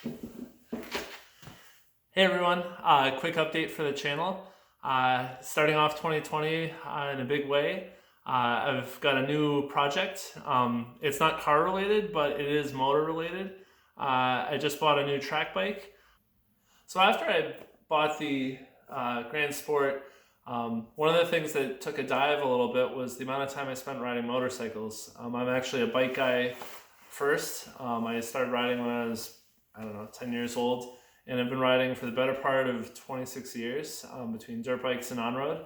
Hey everyone, quick update for the channel. Starting off 2020 in a big way, I've got a new project. It's not car related, but it is motor related. I just bought a new track bike. So after I bought the Grand Sport, one of the things that took a dive a little bit was the amount of time I spent riding motorcycles. I'm actually a bike guy first. I started riding when I was, 10 years old. And I've been riding for the better part of 26 years between dirt bikes and on-road.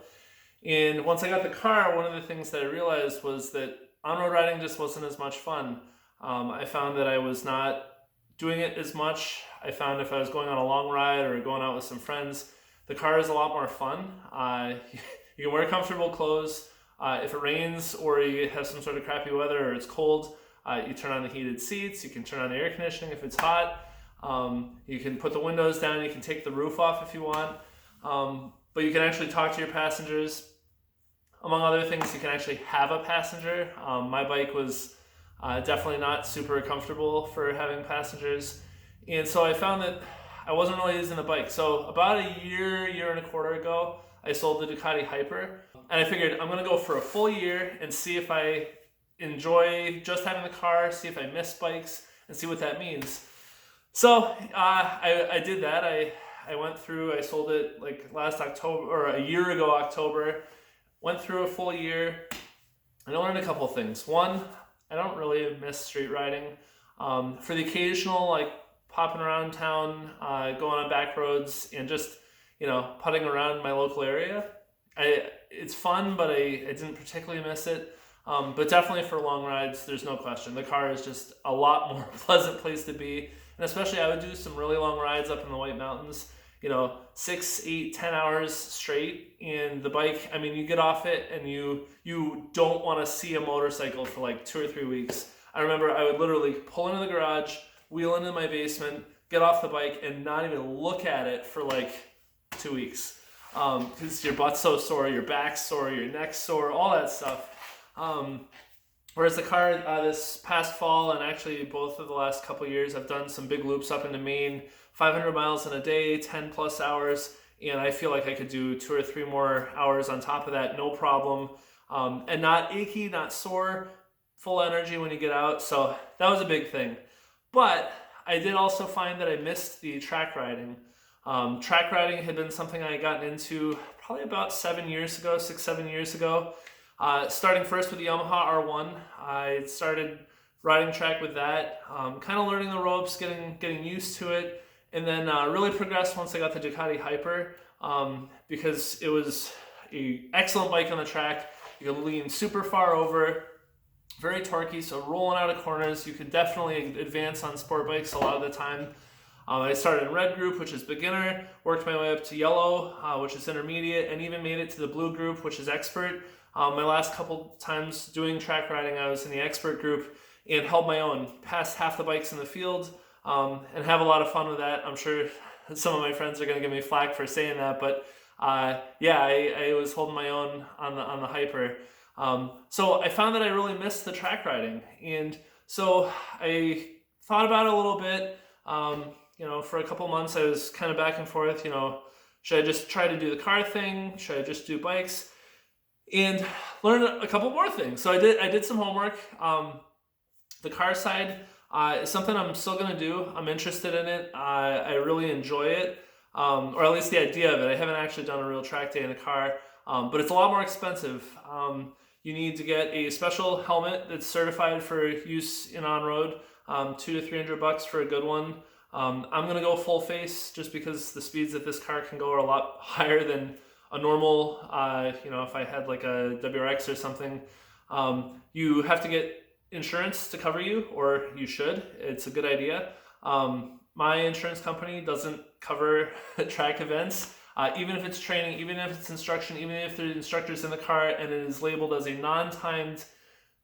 And once I got the car, one of the things that I realized was that on-road riding just wasn't as much fun. I found that I was not doing it as much. I found if I was going on a long ride or going out with some friends, the car is a lot more fun. You can wear comfortable clothes. If it rains or you have some sort of crappy weather or it's cold, you turn on the heated seats. You can turn on the air conditioning if it's hot. You can put the windows down, you can take the roof off if you want, but you can actually talk to your passengers. Among other things, you can actually have a passenger. My bike was definitely not super comfortable for having passengers, and so I found that I wasn't really using the bike. So about a year and a quarter ago, I sold the Ducati Hyper, and I figured I'm going to go for a full year and see if I enjoy just having the car, see if I miss bikes, and see what that means. So I did that. I went through, I sold it like last October, or a year ago October, went through a full year, and I learned a couple things. One, I don't really miss street riding. For the occasional, like popping around town, going on back roads, and just, putting around my local area, it's fun, but I didn't particularly miss it. But definitely for long rides, there's no question. The car is just a lot more pleasant place to be. And especially I would do some really long rides up in the White Mountains, 6, 8, 10 hours straight. And the bike, you get off it and you don't want to see a motorcycle for like 2 or 3 weeks. I remember I would literally pull into the garage, wheel into my basement, get off the bike, and not even look at it for like 2 weeks. Because your butt's so sore, your back's sore, your neck's sore, all that stuff. Whereas the car, this past fall and actually both of the last couple years, I've done some big loops up into Maine, 500 miles in a day, 10 plus hours, and I feel like I could do 2 or 3 more hours on top of that, no problem, and not achy, not sore, full energy when you get out. So that was a big thing. But I did also find that I missed the track riding. Track riding had been something I had gotten into probably about 7 years ago, 6, 7 years ago. Starting first with the Yamaha R1, I started riding track with that, kind of learning the ropes, getting used to it, and then really progressed once I got the Ducati Hyper, because it was an excellent bike on the track. You could lean super far over, very torquey, so rolling out of corners, you could definitely advance on sport bikes a lot of the time. I started in red group, which is beginner, worked my way up to yellow, which is intermediate, and even made it to the blue group, which is expert. My last couple times doing track riding, I was in the expert group and held my own, passed half the bikes in the field, and have a lot of fun with that. I'm sure some of my friends are going to give me flack for saying that, but I was holding my own on the Hyper. So I found that I really missed the track riding, and so I thought about it a little bit. For a couple months, I was kind of back and forth. Should I just try to do the car thing? Should I just do bikes? And learn a couple more things. So I did some homework. The car side is something I'm still going to do. I'm interested in it. I really enjoy it, or at least the idea of it. I haven't actually done a real track day in a car, but it's a lot more expensive. You need to get a special helmet that's certified for use in on-road, $200 to $300 for a good one. I'm going to go full face just because the speeds that this car can go are a lot higher than a normal, if I had like a WRX or something. You have to get insurance to cover you, or you should. It's a good idea. My insurance company doesn't cover track events, even if it's training, even if it's instruction, even if the instructor's in the car and it is labeled as a non-timed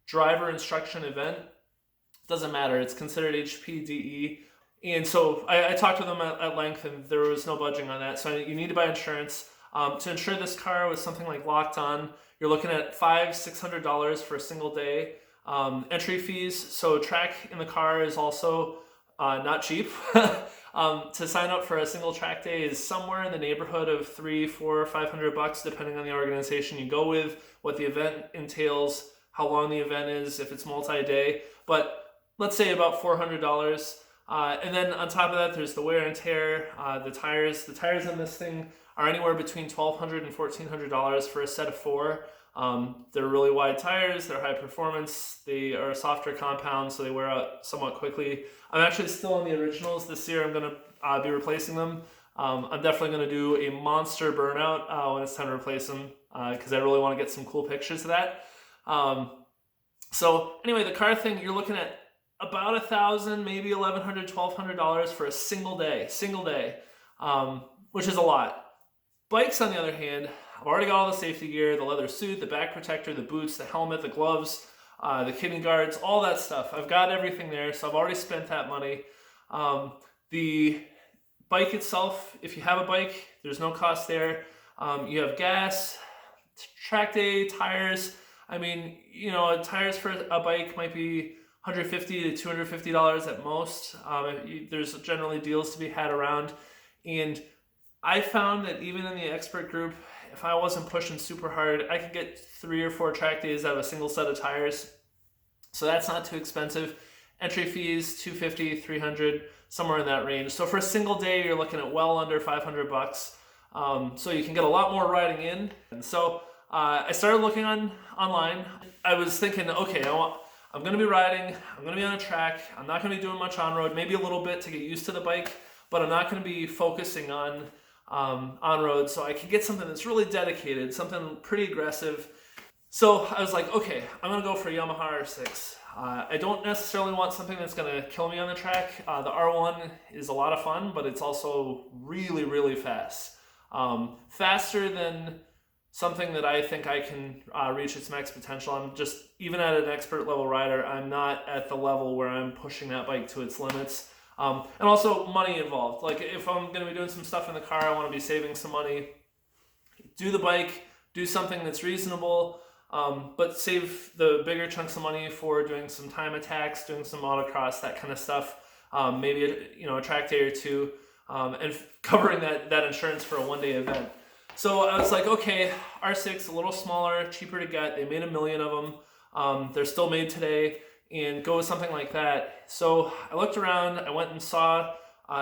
driver instruction event. Doesn't matter. It's considered HPDE. And so I talked to them at length, and there was no budging on that. So you need to buy insurance. To insure this car with something like Locked On, you're looking at $500-$600 for a single day. Entry fees, so track in the car is also not cheap. To sign up for a single track day is somewhere in the neighborhood of $300, $400, $500, depending on the organization you go with, what the event entails, how long the event is, if it's multi-day. But let's say about $400. And then on top of that, there's the wear and tear, the tires. The tires on this thing are anywhere between $1,200 and $1,400 for a set of 4. They're really wide tires, they're high performance, they are a softer compound, so they wear out somewhat quickly. I'm actually still on the originals. This year I'm going to be replacing them. I'm definitely going to do a monster burnout when it's time to replace them, because I really want to get some cool pictures of that. So anyway, the car thing, you're looking at about $1,000, maybe $1,100, $1,200 for a single day, which is a lot. Bikes, on the other hand, I've already got all the safety gear, the leather suit, the back protector, the boots, the helmet, the gloves, the kidney guards, all that stuff. I've got everything there, so I've already spent that money. The bike itself, if you have a bike, there's no cost there. You have gas, track day, tires. I mean, you know, tires for a bike might be $150 to $250 at most. There's generally deals to be had around. And I found that even in the expert group, if I wasn't pushing super hard, I could get 3 or 4 track days out of a single set of tires. So that's not too expensive. Entry fees, $250, $300, somewhere in that range. So for a single day, you're looking at well under $500. So you can get a lot more riding in. And so I started looking online. I was thinking, okay, I'm going to be riding, I'm going to be on a track, I'm not going to be doing much on-road, maybe a little bit to get used to the bike, but I'm not going to be focusing on on-road, so I could get something that's really dedicated, something pretty aggressive. So I was like, okay, I'm going to go for a Yamaha R6. I don't necessarily want something that's going to kill me on the track. The R1 is a lot of fun, but it's also really, really fast. Faster than something that I think I can reach its max potential. I'm just, even at an expert level rider, I'm not at the level where I'm pushing that bike to its limits. And also money involved. Like if I'm going to be doing some stuff in the car, I want to be saving some money. Do the bike, do something that's reasonable, but save the bigger chunks of money for doing some time attacks, doing some autocross, that kind of stuff. Maybe a track day or two, and covering that insurance for a one-day event. So I was like, okay, R6, a little smaller, cheaper to get. They made 1 million of them. They're still made today, and go with something like that. So I looked around, I went and saw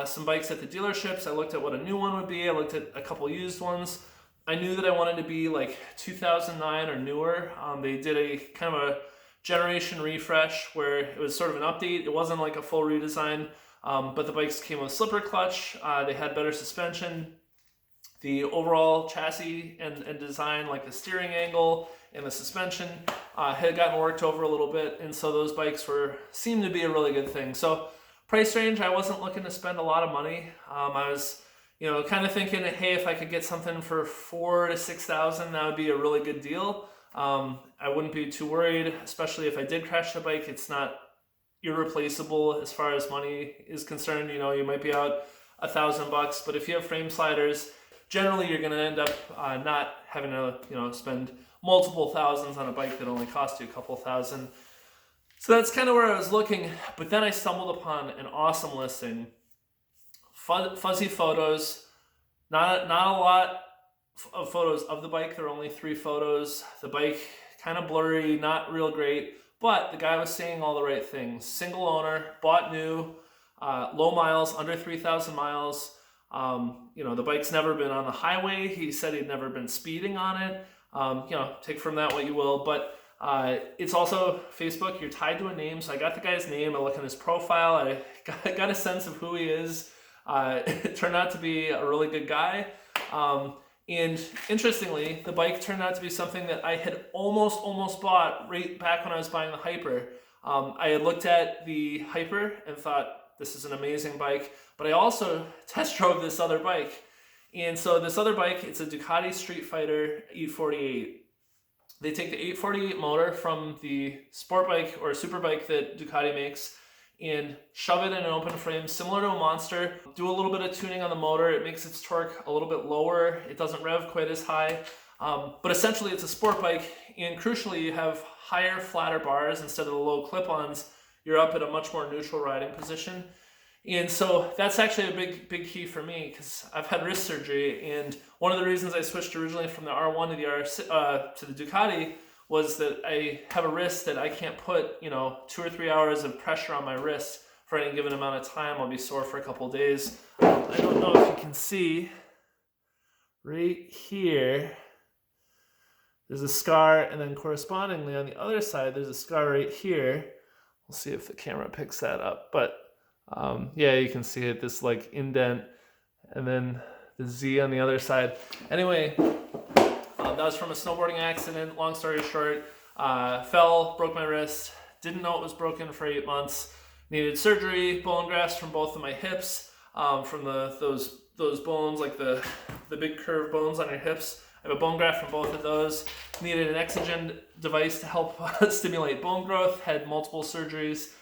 some bikes at the dealerships. I looked at what a new one would be. I looked at a couple used ones. I knew that I wanted to be like 2009 or newer. They did a kind of a generation refresh where it was sort of an update. It wasn't like a full redesign, but the bikes came with slipper clutch. They had better suspension. The overall chassis and design, like the steering angle and the suspension, had gotten worked over a little bit, and so those bikes seemed to be a really good thing. So price range, I wasn't looking to spend a lot of money. I was, kind of thinking, hey, if I could get something for $4,000 to $6,000, that would be a really good deal. I wouldn't be too worried, especially if I did crash the bike. It's not irreplaceable as far as money is concerned. You might be out $1,000, but if you have frame sliders, generally you're going to end up not having to spend multiple thousands on a bike that only cost you a couple thousand. So that's kind of where I was looking, but then I stumbled upon an awesome listing. Fuzzy photos, not a lot of photos of the bike. There are only 3 photos. The bike kind of blurry, not real great, but the guy was saying all the right things. Single owner, bought new, low miles, under 3,000 miles. The bike's never been on the highway. He said he'd never been speeding on it. Take from that what you will, but it's also Facebook. You're tied to a name, so I got the guy's name. I looked at his profile. I got a sense of who he is. It turned out to be a really good guy. And interestingly, the bike turned out to be something that I had almost bought right back when I was buying the Hyper. I had looked at the Hyper and thought, this is an amazing bike, but I also test drove this other bike. And so this other bike, it's a Ducati Streetfighter 848. They take the 848 motor from the sport bike or super bike that Ducati makes and shove it in an open frame similar to a Monster, do a little bit of tuning on the motor. It makes its torque a little bit lower. It doesn't rev quite as high, but essentially it's a sport bike, and crucially you have higher, flatter bars instead of the low clip-ons. You're up at a much more neutral riding position. And so that's actually a big key for me because I've had wrist surgery, and one of the reasons I switched originally from the R1 to the Ducati was that I have a wrist that I can't put 2 or 3 hours of pressure on my wrist for any given amount of time. I'll be sore for a couple of days. I don't know if you can see right here. There's a scar, and then correspondingly on the other side, there's a scar right here. We'll see if the camera picks that up, but yeah, you can see it, this like indent, and then the Z on the other side. Anyway, that was from a snowboarding accident. Long story short, fell, broke my wrist, didn't know it was broken for 8 months, needed surgery, bone grafts from both of my hips, from those bones, like the big curved bones on your hips. I have a bone graft from both of those. Needed an Exogen device to help stimulate bone growth. Had multiple surgeries.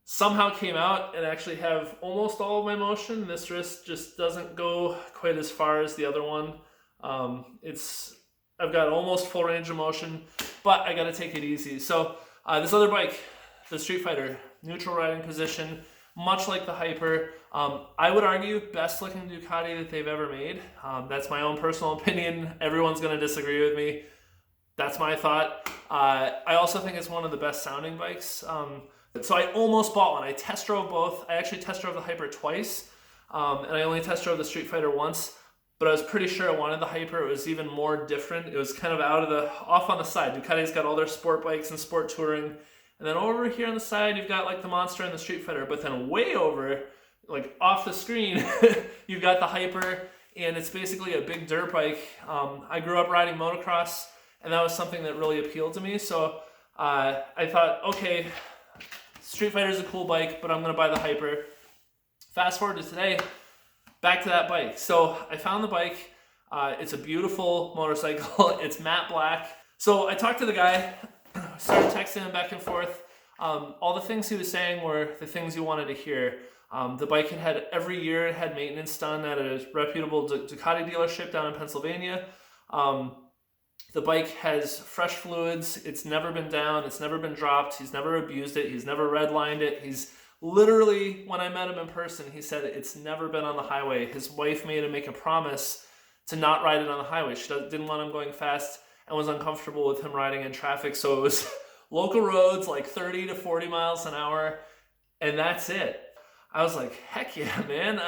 Somehow came out and actually have almost all of my motion. This wrist just doesn't go quite as far as the other one. I've got almost full range of motion, but I got to take it easy. So this other bike, the Streetfighter, neutral riding position, much like the Hyper. I would argue best looking Ducati that they've ever made. That's my own personal opinion. Everyone's going to disagree with me. That's my thought. I also think it's one of the best sounding bikes. So I almost bought one. I test drove both. I actually test drove the Hyper twice, and I only test drove the Streetfighter once. But I was pretty sure I wanted the Hyper. It was even more different. It was kind of off on the side. Ducati's got all their sport bikes and sport touring. And then over here on the side, you've got like the Monster and the Streetfighter. But then way over, like off the screen, you've got the Hyper. And it's basically a big dirt bike. I grew up riding motocross, and that was something that really appealed to me. So I thought, okay, Streetfighter's a cool bike, but I'm going to buy the Hyper. Fast forward to today, back to that bike. So I found the bike. It's a beautiful motorcycle. It's matte black. So I talked to the guy, started texting him back and forth. All the things he was saying were the things you wanted to hear. The bike had every year it had maintenance done at a reputable Ducati dealership down in Pennsylvania. The bike has fresh fluids. It's never been down. It's never been dropped. He's never abused it. He's never redlined it. He's literally, when I met him in person, he said it's never been on the highway. His wife made him make a promise to not ride it on the highway. She didn't want him going fast and was uncomfortable with him riding in traffic. So it was local roads, like 30 to 40 miles an hour, and that's it. I was like, heck yeah, man.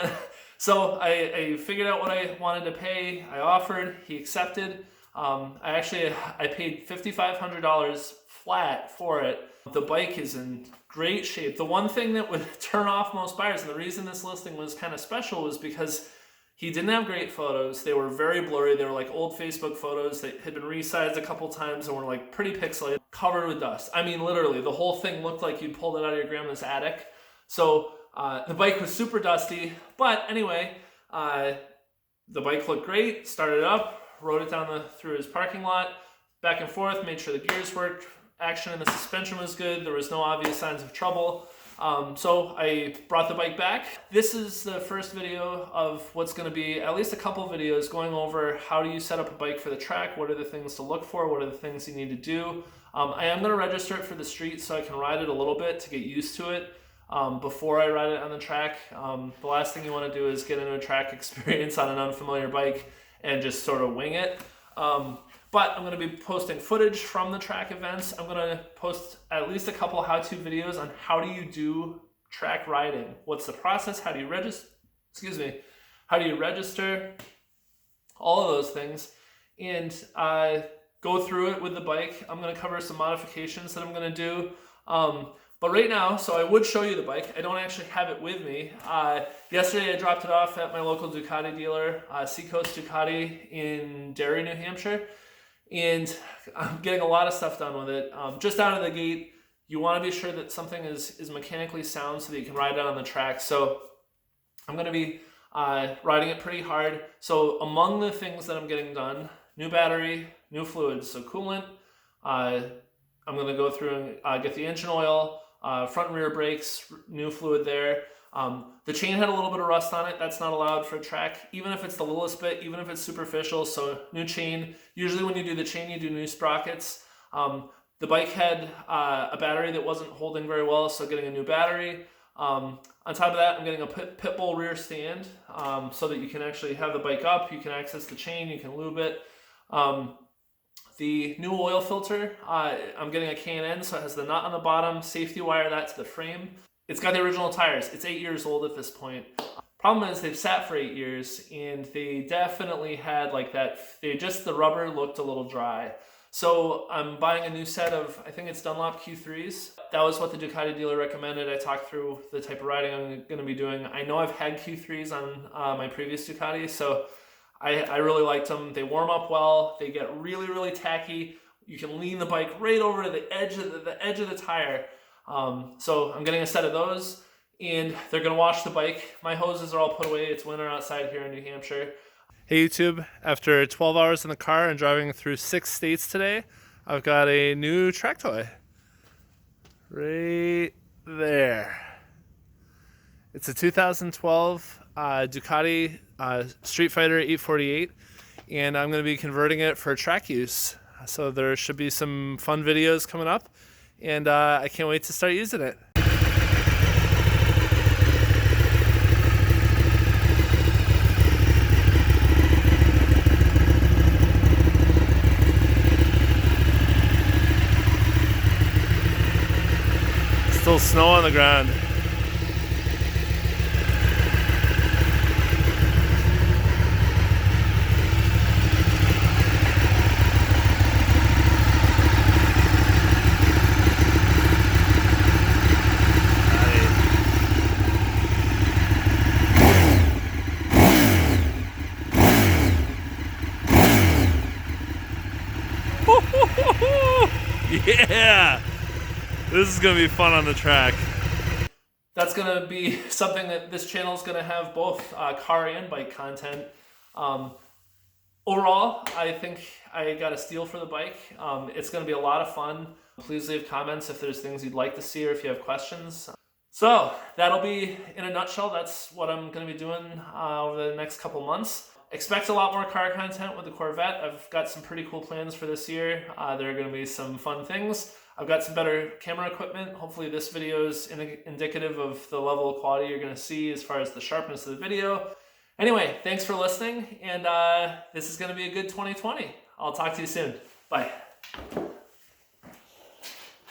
So I figured out what I wanted to pay. I offered, he accepted. I paid $5,500 flat for it. The bike is in great shape. The one thing that would turn off most buyers, and the reason this listing was kind of special, was because he didn't have great photos. They were very blurry. They were like old Facebook photos that had been resized a couple times and were like pretty pixelated, covered with dust. I mean, literally, the whole thing looked like you'd pulled it out of your grandma's attic. So the bike was super dusty. But anyway, the bike looked great, started up, rode it down through his parking lot, back and forth, made sure the gears worked, action in the suspension was good, there was no obvious signs of trouble. So I brought the bike back. This is the first video of what's going to be at least a couple videos going over how do you set up a bike for the track, what are the things to look for, what are the things you need to do. I am going to register it for the street so I can ride it a little bit to get used to it before I ride it on the track. The last thing you want to do is get into a track experience on an unfamiliar bike and just sort of wing it. But I'm going to be posting footage from the track events. I'm going to post at least a couple how-to videos on how do you do track riding. What's the process? How do you register? How do you register? All of those things. And go through it with the bike. I'm going to cover some modifications that I'm going to do. But right now, so I would show you the bike. I don't actually have it with me. Yesterday I dropped it off at my local Ducati dealer, Seacoast Ducati in Derry, New Hampshire. And I'm getting a lot of stuff done with it. Just out of the gate, you want to be sure that something is mechanically sound so that you can ride it on the track. So I'm going to be riding it pretty hard. So among the things that I'm getting done, new battery, new fluids, so coolant. I'm going to go through and get the engine oil, front and rear brakes, new fluid there. The chain had a little bit of rust on it. That's not allowed for a track, even if it's the littlest bit, even if it's superficial. So new chain. Usually when you do the chain, you do new sprockets. The bike had a battery that wasn't holding very well, so getting a new battery. On top of that, I'm getting a pit bull rear stand so that you can actually have the bike up, you can access the chain, you can lube it. The new oil filter, I'm getting a K&N, so it has the nut on the bottom, safety wire that to the frame. It's got the original tires. It's 8 years old at this point. Problem is they've sat for 8 years and they definitely had like that, the rubber looked a little dry. So I'm buying a new set of, I think it's Dunlop Q3s. That was what the Ducati dealer recommended. I talked through the type of riding I'm going to be doing. I know I've had Q3s on my previous Ducati, so I really liked them. They warm up well. They get really, really tacky. You can lean the bike right over to the edge of the tire. So I'm getting a set of those, and they're going to wash the bike. My hoses are all put away. It's winter outside here in New Hampshire. Hey YouTube, after 12 hours in the car and driving through 6 states today, I've got a new track toy. Right there. It's a 2012 Ducati Streetfighter 848, and I'm going to be converting it for track use. So there should be some fun videos coming up, and I can't wait to start using it. Still snow on the ground. Yeah! This is going to be fun on the track. That's going to be something that this channel is going to have both car and bike content. Overall, I think I got a steal for the bike. It's going to be a lot of fun. Please leave comments if there's things you'd like to see or if you have questions. So that'll be, in a nutshell, that's what I'm going to be doing over the next couple months. Expect a lot more car content with the Corvette. I've got some pretty cool plans for this year. There are going to be some fun things. I've got some better camera equipment. Hopefully this video is indicative of the level of quality you're going to see as far as the sharpness of the video. Anyway, thanks for listening, and this is going to be a good 2020. I'll talk to you soon. Bye.